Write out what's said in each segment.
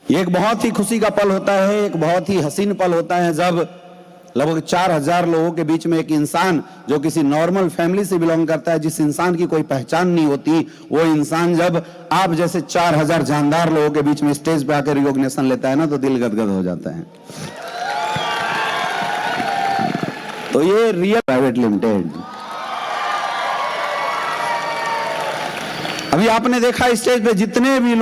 ये एक बहुत ही खुशी का पल होता है, एक बहुत ही हसीन पल होता है जब लगभग 4000 लोगों के बीच में एक इंसान जो किसी नॉर्मल फैमिली से बिलोंग करता है, जिस इंसान की कोई पहचान नहीं होती, वो इंसान जब आप जैसे 4000 जानदार लोगों के बीच में स्टेज पे आकर रिकॉग्निशन लेता है ना, तो दिल गदगद हो जाता है। तो ये रियल प्राइवेट लिमिटेड। अभी आपने देखा स्टेज पे जितने भी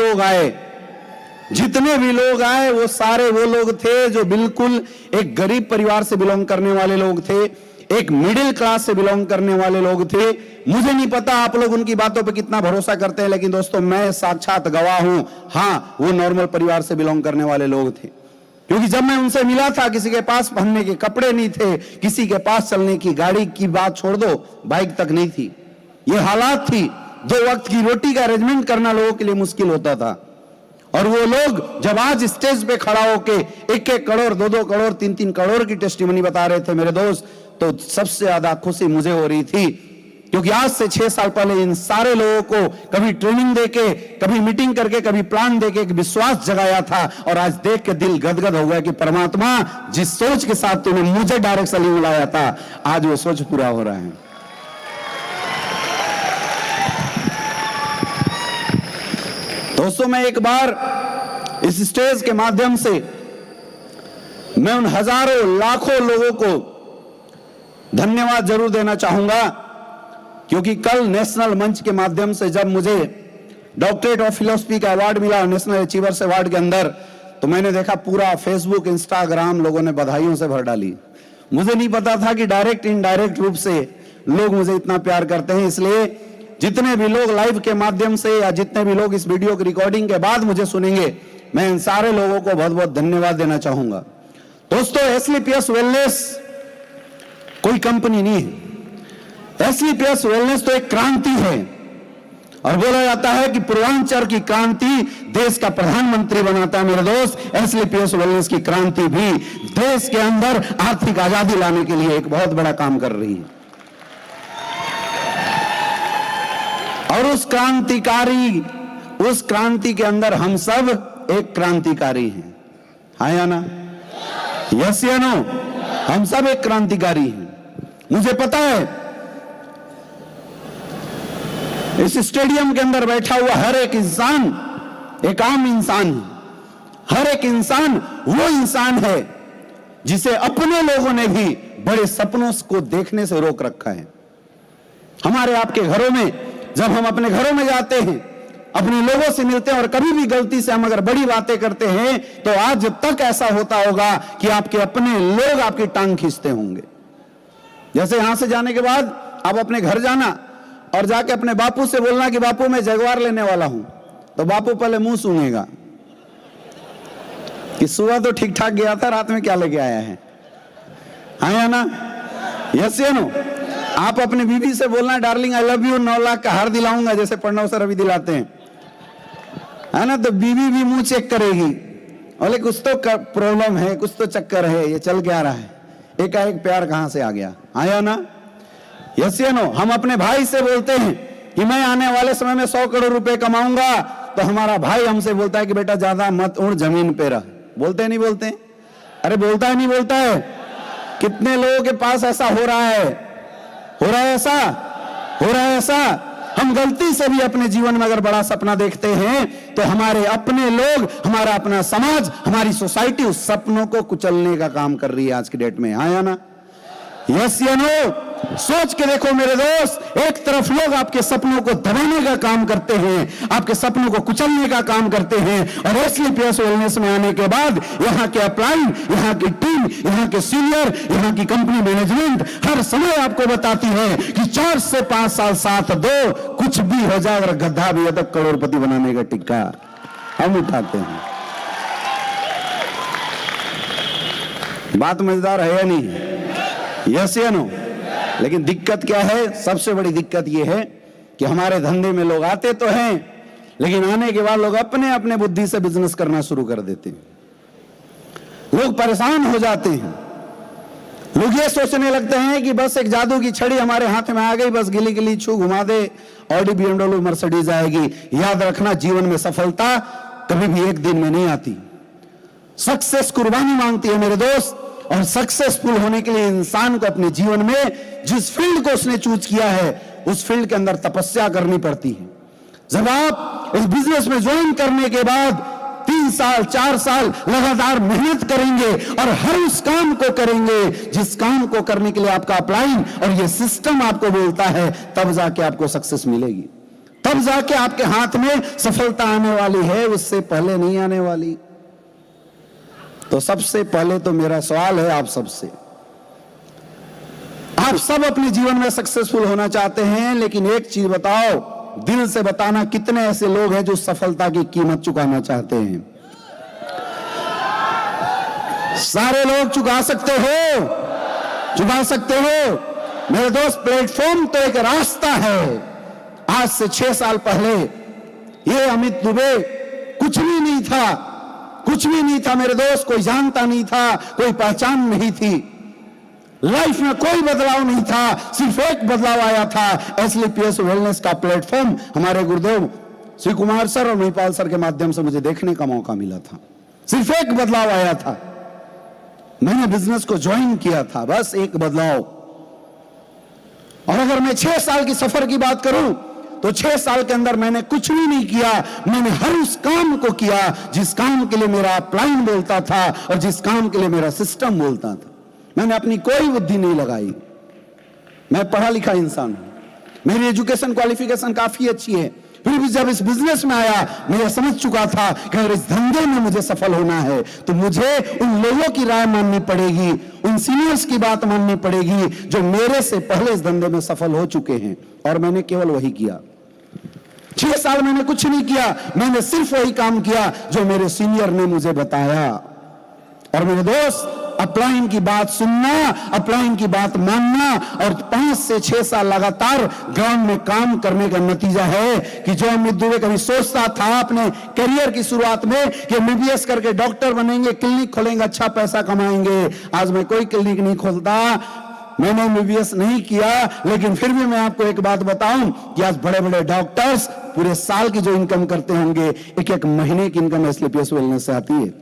लोग आए वो सारे वो लोग थे जो बिल्कुल एक गरीब परिवार से बिलोंग करने वाले लोग थे, एक मिडिल क्लास से बिलोंग करने वाले लोग थे। मुझे नहीं पता आप लोग उनकी बातों पे कितना भरोसा करते हैं, लेकिन दोस्तों मैं साक्षात गवाह हूं, हाँ वो नॉर्मल परिवार से बिलोंग करने वाले लोग थे। क्योंकि जब मैं उनसे मिला था, किसी के पास पहनने के कपड़े नहीं थे, किसी के पास चलने की गाड़ी की बात छोड़ दो, बाइक तक नहीं थी। ये हालात थी, 2 वक्त की रोटी का अरेंजमेंट करना लोगों के लिए मुश्किल होता था। और वो लोग जब आज स्टेज पे खड़ा होके 1-1 करोड़, 2-2 करोड़, 3-3 करोड़ की टेस्टिमनी बता रहे थे मेरे दोस्त, तो सबसे ज्यादा खुशी मुझे हो रही थी। क्योंकि आज से 6 साल पहले इन सारे लोगों को कभी ट्रेनिंग देके, कभी मीटिंग करके, कभी प्लान देके एक विश्वास जगाया था, और आज देख के दिल गदगद हो गया कि परमात्मा जिस सोच के साथ तूने मुझे डायरेक्ट सलीम लाया था, आज वो सोच पूरा हो रहा है। दोस्तों मैं एक बार इस स्टेज के माध्यम से मैं उन हजारों लाखों लोगों को धन्यवाद जरूर देना चाहूंगा, क्योंकि कल नेशनल मंच के माध्यम से जब मुझे डॉक्टरेट ऑफ फिलॉसफी का अवार्ड मिला नेशनल अचीवर्स अवार्ड के अंदर, तो मैंने देखा पूरा फेसबुक, इंस्टाग्राम लोगों ने बधाइयों से भर डाली। मुझे नहीं पता था कि डायरेक्ट इनडायरेक्ट रूप से लोग मुझे इतना प्यार करते हैं। इसलिए जितने भी लोग लाइव के माध्यम से या जितने भी लोग इस वीडियो की रिकॉर्डिंग के बाद मुझे सुनेंगे, मैं इन सारे लोगों को बहुत बहुत धन्यवाद देना चाहूंगा। दोस्तों एसलीपीएस वेलनेस कोई कंपनी नहीं है, एसलीपीएस वेलनेस तो एक क्रांति है। और बोला जाता है कि पूर्वांचल की क्रांति देश का प्रधानमंत्री बनाता है। मेरे दोस्त एसलीपीएस वेलनेस की क्रांति भी देश के अंदर आर्थिक आजादी लाने के लिए एक बहुत बड़ा काम कर रही है। और उस क्रांति के अंदर हम सब एक क्रांतिकारी हैं, हाँ या ना, यस या नो, हम सब एक क्रांतिकारी हैं। मुझे पता है इस स्टेडियम के अंदर बैठा हुआ हर एक इंसान एक आम इंसान है। हर एक इंसान वो इंसान है जिसे अपने लोगों ने भी बड़े सपनों को देखने से रोक रखा है। हमारे आपके घरों में जब हम अपने घरों में जाते हैं, अपने लोगों से मिलते हैं, और कभी भी गलती से हम अगर बड़ी बातें करते हैं, तो आज तक ऐसा होता होगा कि आपके अपने लोग आपकी टांग खींचते होंगे। जैसे यहां से जाने के बाद आप अपने घर जाना और जाके अपने बापू से बोलना कि बापू मैं जगुआर लेने वाला हूं, तो बापू पहले मुंह सूंघेगा कि सुबह तो ठीक ठाक गया था, रात में क्या लेके आया है, हाँ या ना, यस या नो। आप अपनी बीवी से बोलना darling I love you, 9 lakh का हार दिलाऊंगा, जैसे प्रणव सर अभी दिलाते हैं, है ना, तो बीवी भी मुंह चेक करेगी, बोले कुछ तो प्रॉब्लम है, कुछ तो चक्कर है, ये चल क्या रहा है, एकाएक प्यार कहां से आ गया, आया ना, यस या नो। हम अपने भाई से बोलते हैं कि मैं आने वाले समय में 100 करोड़ रुपए कमाऊंगा, तो हमारा भाई हमसे बोलता है कि बेटा ज्यादा मत उड़, जमीन पे रह। बोलते नहीं बोलते? अरे बोलता है नहीं बोलता है? कितने लोगों के पास ऐसा हो रहा है ऐसा। हम गलती से भी अपने जीवन में अगर बड़ा सपना देखते हैं, तो हमारे अपने लोग, हमारा अपना समाज, हमारी सोसाइटी उस सपनों को कुचलने का काम कर रही है आज की डेट में, हाँ या ना, यस या नो। सोच के देखो मेरे दोस्त, एक तरफ लोग आपके सपनों को दबाने का काम करते हैं, आपके सपनों को कुचलने का काम करते हैं, और एसलीपीएस वेलनेस में आने के बाद यहाँ के अपलाइन, यहाँ की टीम, यहाँ के सीनियर, यहाँ की कंपनी मैनेजमेंट हर समय आपको बताती है कि 4 से 5 साल साथ दो, कुछ भी हो जाए, अगर गद्दा भी है तो करोड़पति बनाने का टिक्का हम उठाते हैं। बात मजेदार है या नहीं, यस या नो। लेकिन दिक्कत क्या है, सबसे बड़ी दिक्कत यह है कि हमारे धंधे में लोग आते तो हैं, लेकिन आने के बाद लोग अपने अपने बुद्धि से बिजनेस करना शुरू कर देते हैं। लोग परेशान हो जाते हैं, लोग ये सोचने लगते हैं कि बस एक जादू की छड़ी हमारे हाथ में आ गई, बस गिली गिली छू घुमा दे, ऑडी, BMW, मर्सिडीज आएगी। याद रखना, जीवन में सफलता कभी भी एक दिन में नहीं आती, सक्सेस कुर्बानी मांगती है मेरे दोस्त। और सक्सेसफुल होने के लिए इंसान को अपने जीवन में जिस फील्ड को उसने चूज किया है उस फील्ड के अंदर तपस्या करनी पड़ती है। जब आप इस बिजनेस में ज्वाइन करने के बाद 3 साल 4 साल लगातार मेहनत करेंगे और हर उस काम को करेंगे जिस काम को करने के लिए आपका अपलाइन और ये सिस्टम आपको बोलता है, तब जाके आपको सक्सेस मिलेगी, तब जाके आपके हाथ में सफलता आने वाली है, उससे पहले नहीं आने वाली। तो सबसे पहले तो मेरा सवाल है आप सबसे, आप सब अपने जीवन में सक्सेसफुल होना चाहते हैं, लेकिन एक चीज बताओ, दिल से बताना, कितने ऐसे लोग हैं जो सफलता की कीमत चुकाना चाहते हैं? सारे लोग चुका सकते हो, चुका सकते हो मेरे दोस्त। प्लेटफॉर्म तो एक रास्ता है। आज से 6 साल पहले ये अमित दुबे कुछ भी नहीं था, कुछ भी नहीं था मेरे दोस्त, कोई जानता नहीं था, कोई पहचान नहीं थी, लाइफ में कोई बदलाव नहीं था, सिर्फ एक बदलाव आया था, एसलीपीएस वेलनेस का प्लेटफॉर्म हमारे गुरुदेव श्री कुमार सर और महिपाल सर के माध्यम से मुझे देखने का मौका मिला था। सिर्फ एक बदलाव आया था, मैंने बिजनेस को ज्वाइन किया था, बस एक बदलाव। और अगर मैं 6 साल की सफर की बात करूं तो 6 साल के अंदर मैंने कुछ भी नहीं किया, मैंने हर उस काम को किया जिस काम के लिए मेरा अपलाइन बोलता था और जिस काम के लिए मेरा सिस्टम बोलता था। मैंने अपनी कोई बुद्धि नहीं लगाई। मैं पढ़ा लिखा इंसान हूं, मेरी एजुकेशन क्वालिफिकेशन काफी अच्छी है, फिर भी जब इस बिजनेस में आया मैं समझ चुका था कि अगर इस धंधे में मुझे सफल होना है तो मुझे उन लोगों की राय माननी पड़ेगी, उन सीनियर्स की बात माननी पड़ेगी जो मेरे से पहले इस धंधे में सफल हो चुके हैं। और मैंने केवल वही किया। 6 साल मैंने कुछ नहीं किया, मैंने सिर्फ वही काम किया जो मेरे सीनियर ने मुझे बताया। और मेरे दोस्त, अपलाइन की बात सुनना, अपलाइन की बात मानना और 5 से 6 साल लगातार ग्राउंड में काम करने का नतीजा है कि जो अमित दुबे कभी सोचता था अपने करियर की शुरुआत में कि एमबीबीएस करके डॉक्टर बनेंगे, क्लिनिक खोलेंगे, अच्छा पैसा कमाएंगे, आज मैं कोई क्लिनिक नहीं खोलता, मैंने एमबीबीएस नहीं किया, लेकिन फिर भी मैं आपको एक बात बताऊं कि आज बड़े बड़े डॉक्टर्स पूरे साल की जो इनकम करते होंगे, एक महीने की इनकम एसलीपीएस वेलनेस से आती है।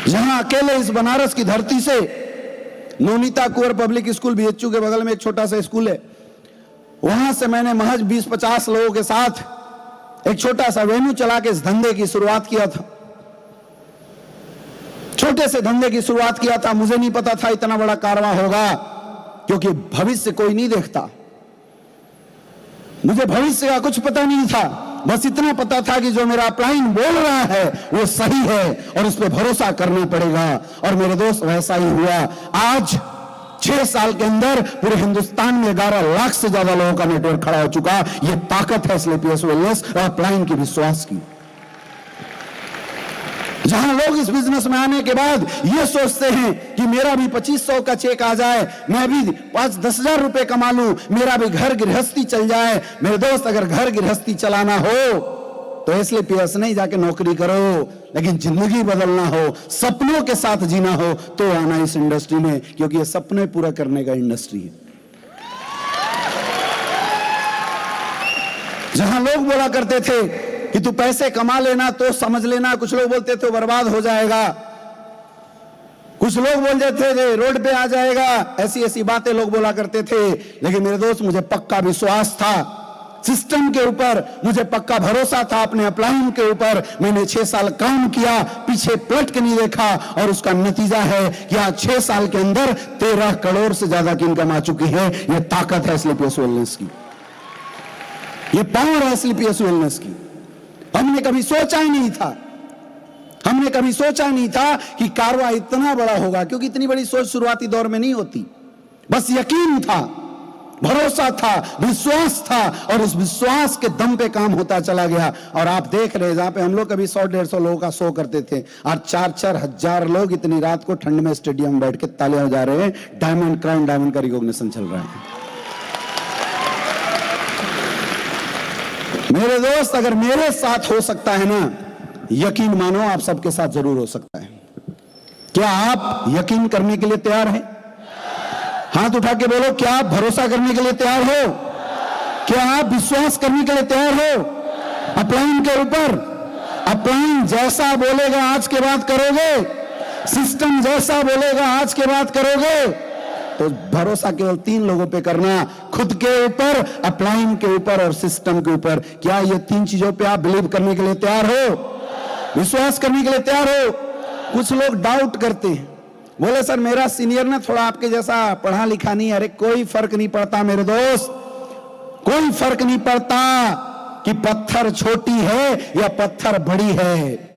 जहां अकेले इस बनारस की धरती से नोनीता कुंवर पब्लिक स्कूल बीएचयू के बगल में एक छोटा सा स्कूल है, वहां से मैंने महज 20-50 लोगों के साथ एक छोटा सा वेन्यू चला के इस धंधे की शुरुआत किया था। छोटे से धंधे की शुरुआत किया था, मुझे नहीं पता था इतना बड़ा कारवां होगा, क्योंकि भविष्य कोई नहीं देखता, मुझे भविष्य का कुछ पता नहीं था, बस इतना पता था कि जो मेरा अपलाइन बोल रहा है वो सही है और उस पर भरोसा करना पड़ेगा। और मेरे दोस्त वैसा ही हुआ। आज 6 साल के अंदर पूरे हिंदुस्तान में 11 लाख से ज्यादा लोगों का नेटवर्क खड़ा हो चुका। ये ताकत है एसलीपीएस वेलनेस और अपलाइन की विश्वास की। जहां लोग इस बिजनेस में आने के बाद ये सोचते हैं कि मेरा भी 2500 का चेक आ जाए, मैं भी 5-10 हजार रुपए कमा लूं, मेरा भी घर गृहस्थी चल जाए। मेरे दोस्त, अगर घर गृहस्थी चलाना हो तो एसलीपीएस नहीं जाके नौकरी करो, लेकिन जिंदगी बदलना हो, सपनों के साथ जीना हो तो आना इस इंडस्ट्री में, क्योंकि ये सपने पूरा करने का इंडस्ट्री है। जहां लोग बोला करते थे कि तू पैसे कमा लेना तो समझ लेना, कुछ लोग बोलते थे बर्बाद हो जाएगा, कुछ लोग बोल देते थे रोड पे आ जाएगा, ऐसी ऐसी बातें लोग बोला करते थे। लेकिन मेरे दोस्त, मुझे पक्का विश्वास था सिस्टम के ऊपर, मुझे पक्का भरोसा था अपने अपलाइन के ऊपर। मैंने 6 साल काम किया, पीछे पलट के नहीं देखा, और उसका नतीजा है कि आज 6 साल के अंदर 13 करोड़ से ज्यादा की इनकम आ चुकी है। यह ताकत है एसलीपीएस वेलनेस की, यह पावर है एसलीपीएस वेलनेस की। हमने कभी सोचा ही नहीं था, हमने कभी सोचा नहीं था कि कारवां इतना बड़ा होगा, क्योंकि इतनी बड़ी सोच शुरुआती दौर में नहीं होती। बस यकीन था, भरोसा था, विश्वास था, और उस विश्वास के दम पे काम होता चला गया। और आप देख रहे हैं, जहां पे हम लोग कभी 100-150 लोगों का शो करते थे, आज 4-4 हजार लोग इतनी रात को ठंड में स्टेडियम में बैठ के तालियां बजा रहे हैं। डायमंड क्राउन डायमंड का रिकॉग्निशन चल रहा है। मेरे दोस्त, अगर मेरे साथ हो सकता है ना, यकीन मानो आप सबके साथ जरूर हो सकता है। क्या आप यकीन करने के लिए तैयार हैं? हाथ उठा के बोलो, क्या आप भरोसा करने के लिए तैयार हो? क्या आप विश्वास करने के लिए तैयार हो अपलाइन के ऊपर? अपलाइन जैसा बोलेगा आज के बाद करोगे, सिस्टम जैसा बोलेगा आज के बाद करोगे। तो भरोसा केवल 3 लोगों पे करना, खुद के ऊपर, अपलाइन के ऊपर और सिस्टम के ऊपर। क्या ये 3 चीजों पे आप बिलीव करने के लिए तैयार हो, विश्वास करने के लिए तैयार हो? कुछ लोग डाउट करते हैं, बोले सर मेरा सीनियर ना थोड़ा आपके जैसा पढ़ा लिखा नहीं। अरे कोई फर्क नहीं पड़ता मेरे दोस्त, कोई फर्क नहीं पड़ता कि पत्थर छोटी है या पत्थर बड़ी है।